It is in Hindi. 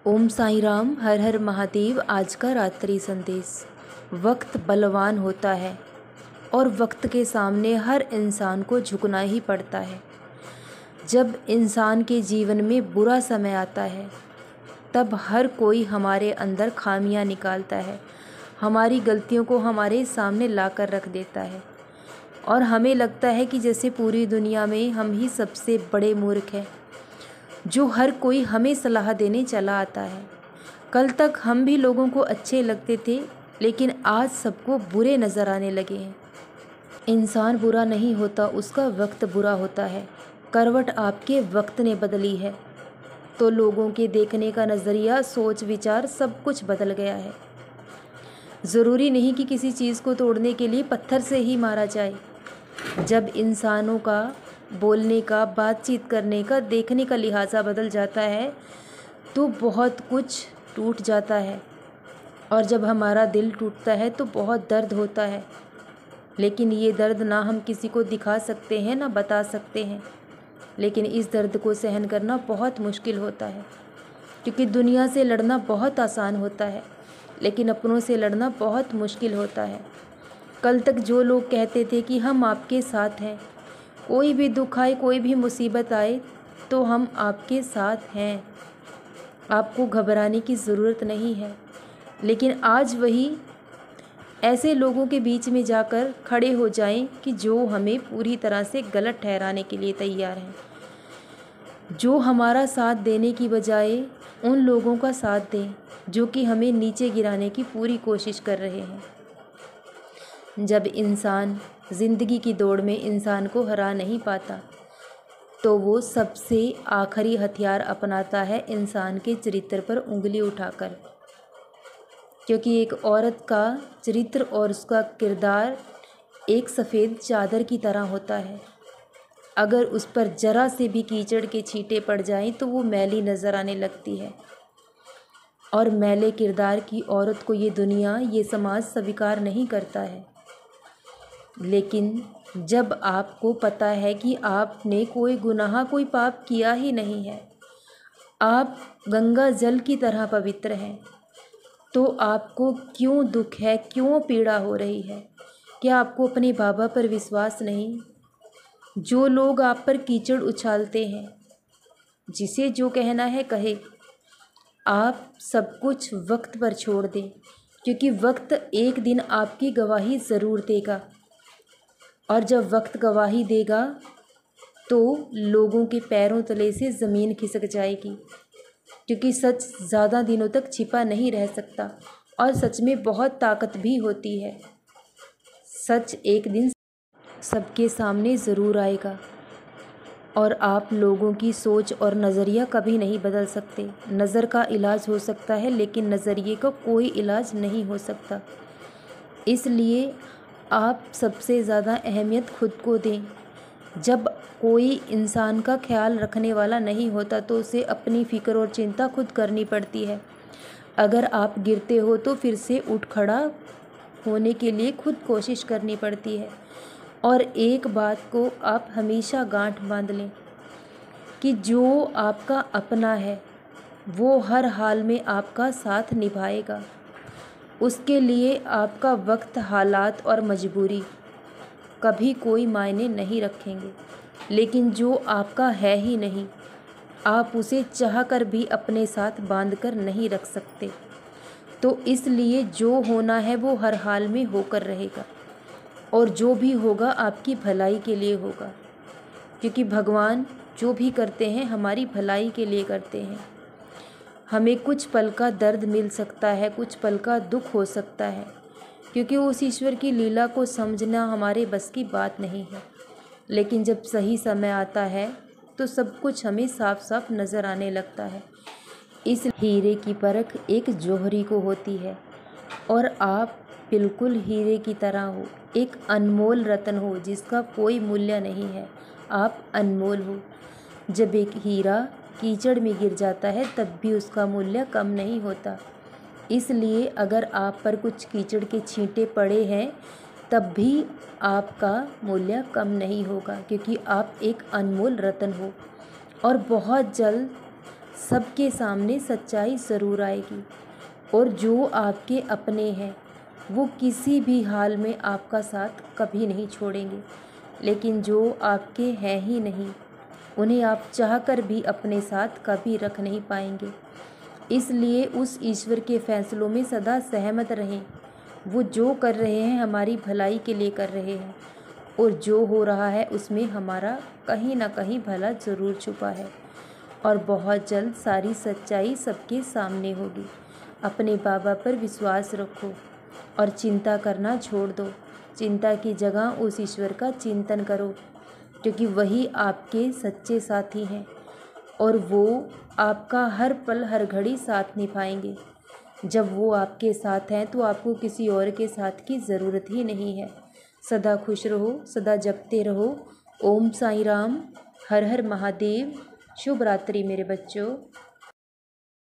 ओम साईं राम, हर हर महादेव। आज का रात्रि संदेश। वक्त बलवान होता है और वक्त के सामने हर इंसान को झुकना ही पड़ता है। जब इंसान के जीवन में बुरा समय आता है तब हर कोई हमारे अंदर खामियां निकालता है, हमारी गलतियों को हमारे सामने लाकर रख देता है और हमें लगता है कि जैसे पूरी दुनिया में हम ही सबसे बड़े मूर्ख हैं, जो हर कोई हमें सलाह देने चला आता है। कल तक हम भी लोगों को अच्छे लगते थे, लेकिन आज सबको बुरे नज़र आने लगे हैं। इंसान बुरा नहीं होता, उसका वक्त बुरा होता है। करवट आपके वक्त ने बदली है तो लोगों के देखने का नज़रिया, सोच विचार सब कुछ बदल गया है। ज़रूरी नहीं कि किसी चीज़ को तोड़ने के लिए पत्थर से ही मारा जाए। जब इंसानों का बोलने का, बातचीत करने का, देखने का लिहाजा बदल जाता है तो बहुत कुछ टूट जाता है। और जब हमारा दिल टूटता है तो बहुत दर्द होता है, लेकिन ये दर्द ना हम किसी को दिखा सकते हैं ना बता सकते हैं। लेकिन इस दर्द को सहन करना बहुत मुश्किल होता है, क्योंकि दुनिया से लड़ना बहुत आसान होता है, लेकिन अपनों से लड़ना बहुत मुश्किल होता है। कल तक जो लोग कहते थे कि हम आपके साथ हैं, कोई भी दुख आए, कोई भी मुसीबत आए तो हम आपके साथ हैं, आपको घबराने की ज़रूरत नहीं है, लेकिन आज वही ऐसे लोगों के बीच में जाकर खड़े हो जाएं कि जो हमें पूरी तरह से गलत ठहराने के लिए तैयार हैं, जो हमारा साथ देने की बजाय उन लोगों का साथ दें जो कि हमें नीचे गिराने की पूरी कोशिश कर रहे हैं। जब इंसान ज़िंदगी की दौड़ में इंसान को हरा नहीं पाता तो वो सबसे आखिरी हथियार अपनाता है इंसान के चरित्र पर उंगली उठाकर, क्योंकि एक औरत का चरित्र और उसका किरदार एक सफ़ेद चादर की तरह होता है। अगर उस पर ज़रा से भी कीचड़ के छींटे पड़ जाएं तो वो मैली नज़र आने लगती है, और मैले किरदार की औरत को ये दुनिया, ये समाज स्वीकार नहीं करता है। लेकिन जब आपको पता है कि आपने कोई गुनाह, कोई पाप किया ही नहीं है, आप गंगा जल की तरह पवित्र हैं, तो आपको क्यों दुख है, क्यों पीड़ा हो रही है? क्या आपको अपने बाबा पर विश्वास नहीं? जो लोग आप पर कीचड़ उछालते हैं, जिसे जो कहना है कहे, आप सब कुछ वक्त पर छोड़ दें, क्योंकि वक्त एक दिन आपकी गवाही ज़रूर देगा। और जब वक्त गवाही देगा तो लोगों के पैरों तले से ज़मीन खिसक जाएगी, क्योंकि सच ज़्यादा दिनों तक छिपा नहीं रह सकता और सच में बहुत ताकत भी होती है। सच एक दिन सबके सामने ज़रूर आएगा और आप लोगों की सोच और नज़रिया कभी नहीं बदल सकते। नज़र का इलाज हो सकता है, लेकिन नज़रिए का कोई इलाज नहीं हो सकता। इसलिए आप सबसे ज़्यादा अहमियत खुद को दें। जब कोई इंसान का ख्याल रखने वाला नहीं होता तो उसे अपनी फ़िक्र और चिंता खुद करनी पड़ती है। अगर आप गिरते हो तो फिर से उठ खड़ा होने के लिए खुद कोशिश करनी पड़ती है। और एक बात को आप हमेशा गांठ बांध लें कि जो आपका अपना है वो हर हाल में आपका साथ निभाएगा। उसके लिए आपका वक्त, हालात और मजबूरी कभी कोई मायने नहीं रखेंगे। लेकिन जो आपका है ही नहीं, आप उसे चाहकर भी अपने साथ बांध कर नहीं रख सकते। तो इसलिए जो होना है वो हर हाल में होकर रहेगा, और जो भी होगा आपकी भलाई के लिए होगा, क्योंकि भगवान जो भी करते हैं हमारी भलाई के लिए करते हैं। हमें कुछ पल का दर्द मिल सकता है, कुछ पल का दुख हो सकता है, क्योंकि उस ईश्वर की लीला को समझना हमारे बस की बात नहीं है। लेकिन जब सही समय आता है तो सब कुछ हमें साफ साफ नज़र आने लगता है। इस हीरे की परख एक जौहरी को होती है, और आप बिल्कुल हीरे की तरह हो, एक अनमोल रत्न हो जिसका कोई मूल्य नहीं है। आप अनमोल हो। जब एक हीरा कीचड़ में गिर जाता है तब भी उसका मूल्य कम नहीं होता। इसलिए अगर आप पर कुछ कीचड़ के छींटे पड़े हैं तब भी आपका मूल्य कम नहीं होगा, क्योंकि आप एक अनमोल रत्न हो। और बहुत जल्द सबके सामने सच्चाई ज़रूर आएगी। और जो आपके अपने हैं वो किसी भी हाल में आपका साथ कभी नहीं छोड़ेंगे, लेकिन जो आपके हैं ही नहीं उन्हें आप चाहकर भी अपने साथ कभी रख नहीं पाएंगे। इसलिए उस ईश्वर के फैसलों में सदा सहमत रहें। वो जो कर रहे हैं हमारी भलाई के लिए कर रहे हैं, और जो हो रहा है उसमें हमारा कहीं ना कहीं भला ज़रूर छुपा है। और बहुत जल्द सारी सच्चाई सबके सामने होगी। अपने बाबा पर विश्वास रखो और चिंता करना छोड़ दो। चिंता की जगह उस ईश्वर का चिंतन करो, क्योंकि वही आपके सच्चे साथी हैं और वो आपका हर पल हर घड़ी साथ निभाएंगे। जब वो आपके साथ हैं तो आपको किसी और के साथ की ज़रूरत ही नहीं है। सदा खुश रहो, सदा जपते रहो। ओम साईं राम, हर हर महादेव। शुभ रात्रि मेरे बच्चों।